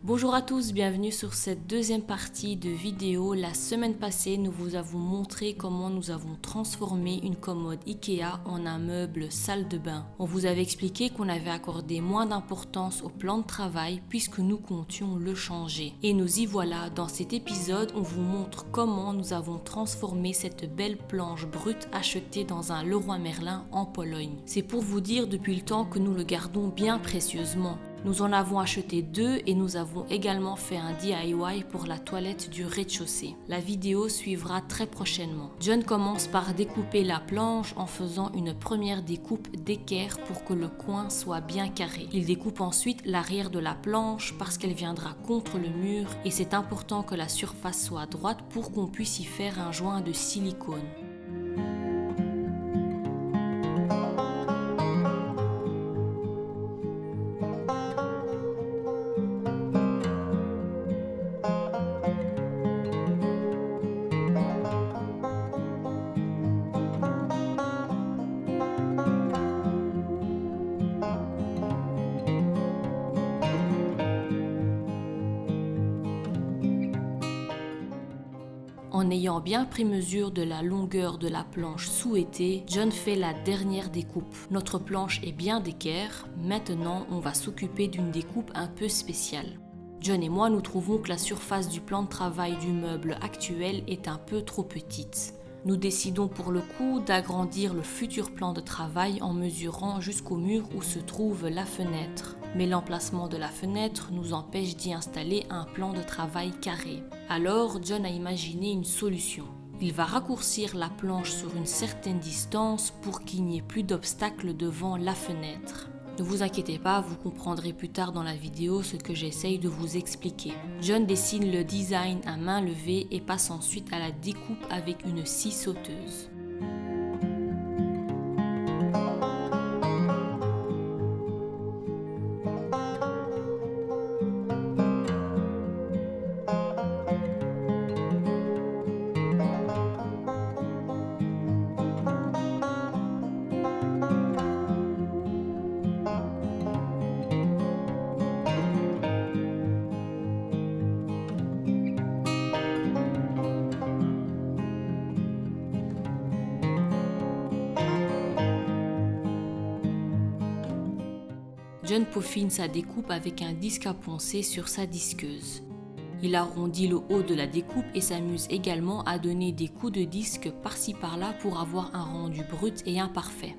Bonjour à tous, bienvenue sur cette deuxième partie de vidéo. La semaine passée, nous vous avons montré comment nous avons transformé une commode Ikea en un meuble salle de bain. On vous avait expliqué qu'on avait accordé moins d'importance au plan de travail puisque nous comptions le changer. Et nous y voilà, dans cet épisode, on vous montre comment nous avons transformé cette belle planche brute achetée dans un Leroy Merlin en Pologne. C'est pour vous dire depuis le temps que nous le gardons bien précieusement. Nous en avons acheté 2 et nous avons également fait un DIY pour la toilette du rez-de-chaussée. La vidéo suivra très prochainement. John commence par découper la planche en faisant une première découpe d'équerre pour que le coin soit bien carré. Il découpe ensuite l'arrière de la planche parce qu'elle viendra contre le mur et c'est important que la surface soit droite pour qu'on puisse y faire un joint de silicone. En ayant bien pris mesure de la longueur de la planche souhaitée, John fait la dernière découpe. Notre planche est bien d'équerre, maintenant on va s'occuper d'une découpe un peu spéciale. John et moi nous trouvons que la surface du plan de travail du meuble actuel est un peu trop petite. Nous décidons pour le coup d'agrandir le futur plan de travail en mesurant jusqu'au mur où se trouve la fenêtre. Mais l'emplacement de la fenêtre nous empêche d'y installer un plan de travail carré. Alors John a imaginé une solution. Il va raccourcir la planche sur une certaine distance pour qu'il n'y ait plus d'obstacles devant la fenêtre. Ne vous inquiétez pas, vous comprendrez plus tard dans la vidéo ce que j'essaye de vous expliquer. John dessine le design à main levée et passe ensuite à la découpe avec une scie sauteuse. John peaufine sa découpe avec un disque à poncer sur sa disqueuse. Il arrondit le haut de la découpe et s'amuse également à donner des coups de disque par-ci par-là pour avoir un rendu brut et imparfait.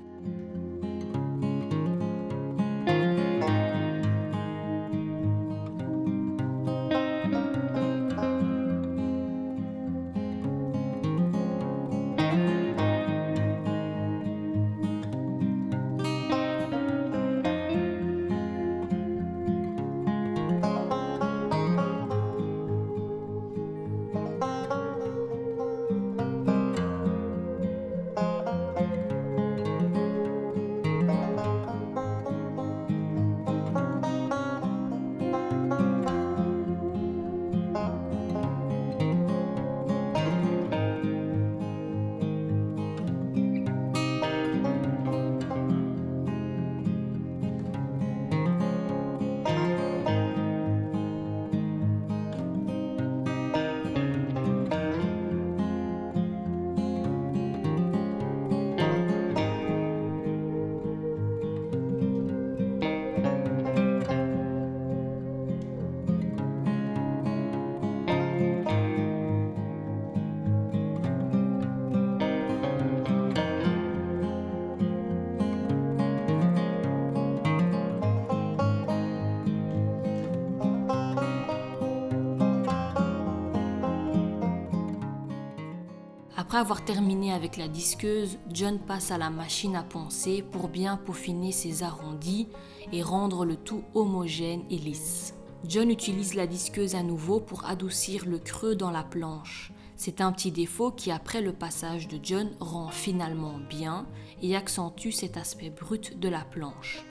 Après avoir terminé avec la disqueuse, John passe à la machine à poncer pour bien peaufiner ses arrondis et rendre le tout homogène et lisse. John utilise la disqueuse à nouveau pour adoucir le creux dans la planche. C'est un petit défaut qui, après le passage de John, rend finalement bien et accentue cet aspect brut de la planche.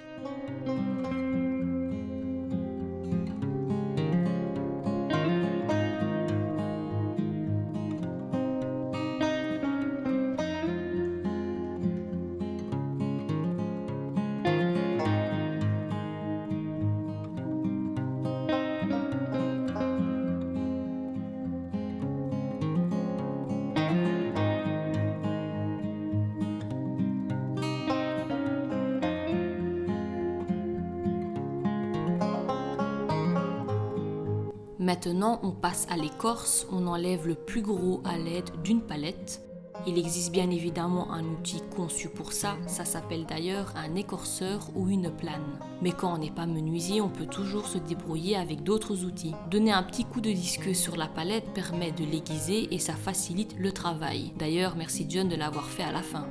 Maintenant, on passe à l'écorce, on enlève le plus gros à l'aide d'une palette. Il existe bien évidemment un outil conçu pour ça, ça s'appelle d'ailleurs un écorceur ou une plane. Mais quand on n'est pas menuisier, on peut toujours se débrouiller avec d'autres outils. Donner un petit coup de disqueuse sur la palette permet de l'aiguiser et ça facilite le travail. D'ailleurs, merci John de l'avoir fait à la fin.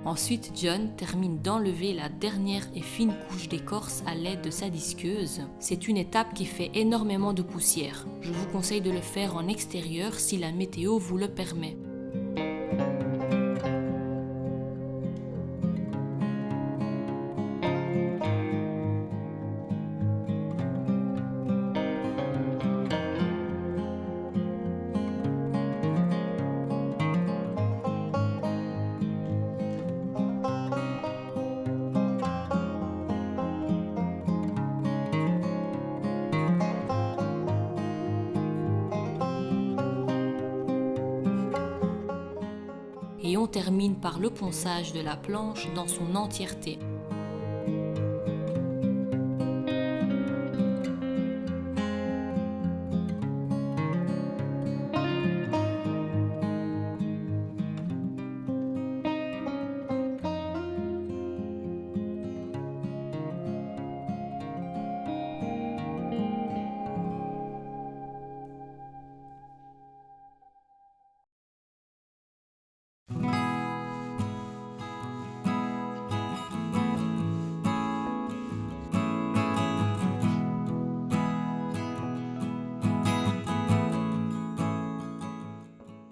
Ensuite, John termine d'enlever la dernière et fine couche d'écorce à l'aide de sa disqueuse. C'est une étape qui fait énormément de poussière. Je vous conseille de le faire en extérieur si la météo vous le permet. Et on termine par le ponçage de la planche dans son entièreté.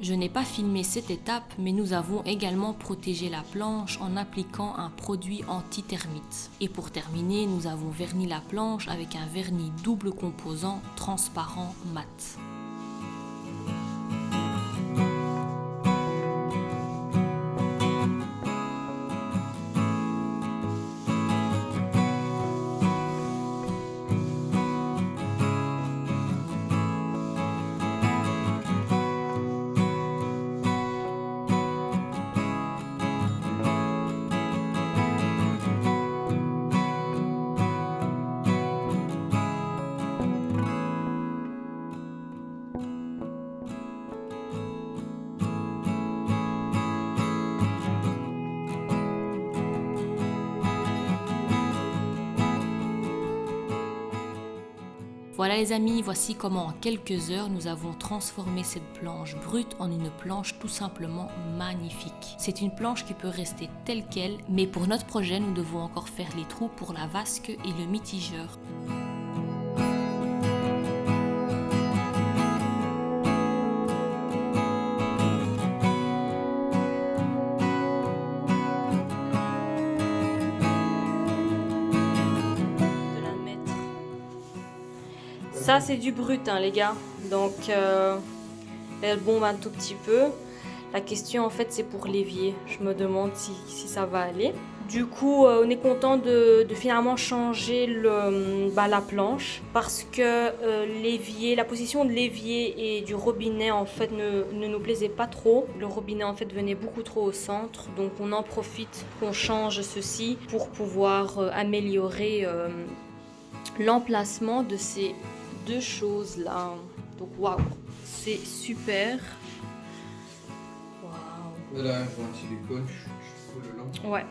Je n'ai pas filmé cette étape, mais nous avons également protégé la planche en appliquant un produit anti-termite. Et pour terminer, nous avons verni la planche avec un vernis double composant transparent mat. Voilà les amis, voici comment en quelques heures nous avons transformé cette planche brute en une planche tout simplement magnifique. C'est une planche qui peut rester telle qu'elle, mais pour notre projet nous devons encore faire les trous pour la vasque et le mitigeur. Ça c'est du brut hein, les gars, donc elle bombe un tout petit peu. La question en fait c'est pour l'évier, je me demande si ça va aller. Du coup on est content de finalement changer la planche parce que l'évier, la position de l'évier et du robinet en fait ne nous plaisait pas trop. Le robinet en fait venait beaucoup trop au centre, donc on en profite qu'on change ceci pour pouvoir améliorer l'emplacement de ces deux choses là. Donc waouh, c'est super. Waouh. Là, je vois un silicone, je coule le long. Ouais.